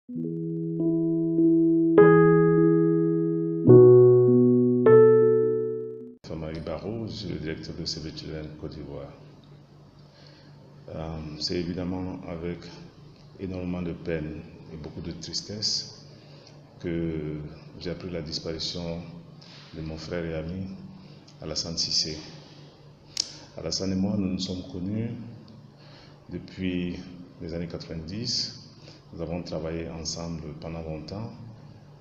Famari Barrault, je suis le directeur de Save the Children Côte d'Ivoire. C'est évidemment avec énormément de peine et beaucoup de tristesse que j'ai appris la disparition de mon frère et ami Alassane Cissé. Alassane et moi, nous nous sommes connus depuis les années 90. Nous avons travaillé ensemble pendant longtemps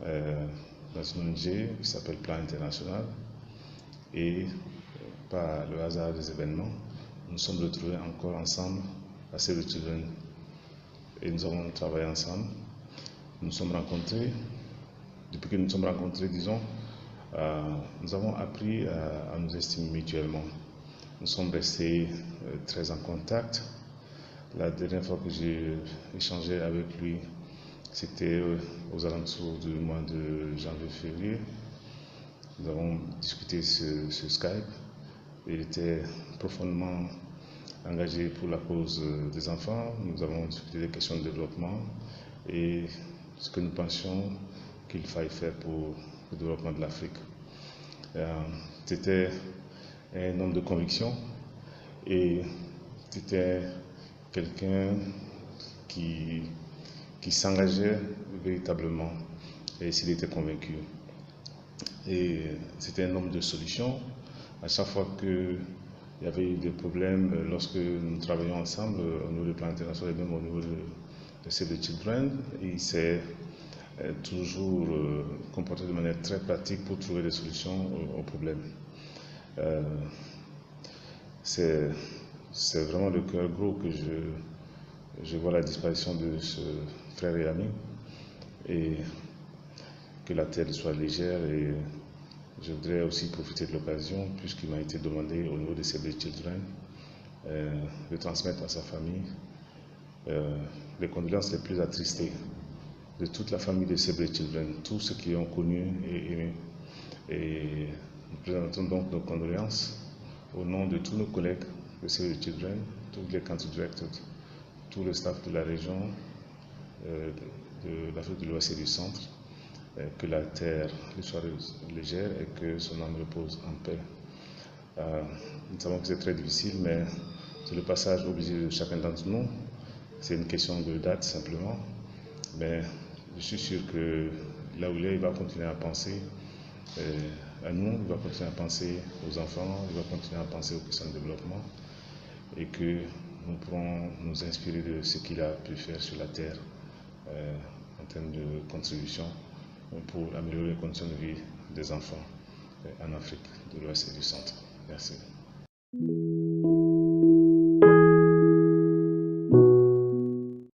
dans une ONG qui s'appelle Plan International. Et par le hasard des événements, nous nous sommes retrouvés encore ensemble à Save the Children. Et nous avons travaillé ensemble. Nous nous sommes rencontrés. Depuis que nous nous sommes rencontrés, disons, nous avons appris à nous estimer mutuellement. Nous sommes restés très en contact. La dernière fois que j'ai échangé avec lui, c'était aux alentours du mois de janvier-février. Nous avons discuté sur Skype. Il était profondément engagé pour la cause des enfants. Nous avons discuté des questions de développement et ce que nous pensions qu'il fallait faire pour le développement de l'Afrique. C'était un homme de conviction et c'était quelqu'un qui s'engageait véritablement et s'il était convaincu. Et c'était un homme de solution. À chaque fois qu'il y avait eu des problèmes, lorsque nous travaillions ensemble au niveau du plan international et même au niveau de Save the Children, il s'est toujours comporté de manière très pratique pour trouver des solutions aux problèmes. C'est vraiment le cœur gros que je vois la disparition de ce frère et ami, et que la terre soit légère. Et je voudrais aussi profiter de l'occasion, puisqu'il m'a été demandé au niveau de Save the Children de transmettre à sa famille les condoléances les plus attristées de toute la famille de Save the Children, tous ceux qui ont connu et aimé. Et nous présentons donc nos condoléances au nom de tous nos collègues de Save the Children, tous les country directors, tout le staff de la région de l'Afrique de l'Ouest et du Centre. Que la terre lui soit légère et que son âme repose en paix. Nous savons que c'est très difficile, mais c'est le passage obligé de chacun d'entre nous. C'est une question de date simplement, mais je suis sûr que là où il est, il va continuer à penser à nous, il va continuer à penser aux enfants, il va continuer à penser aux questions de développement, et que nous pourrons nous inspirer de ce qu'il a pu faire sur la terre en termes de contribution pour améliorer les conditions de vie des enfants en Afrique de l'Ouest et du Centre. Merci.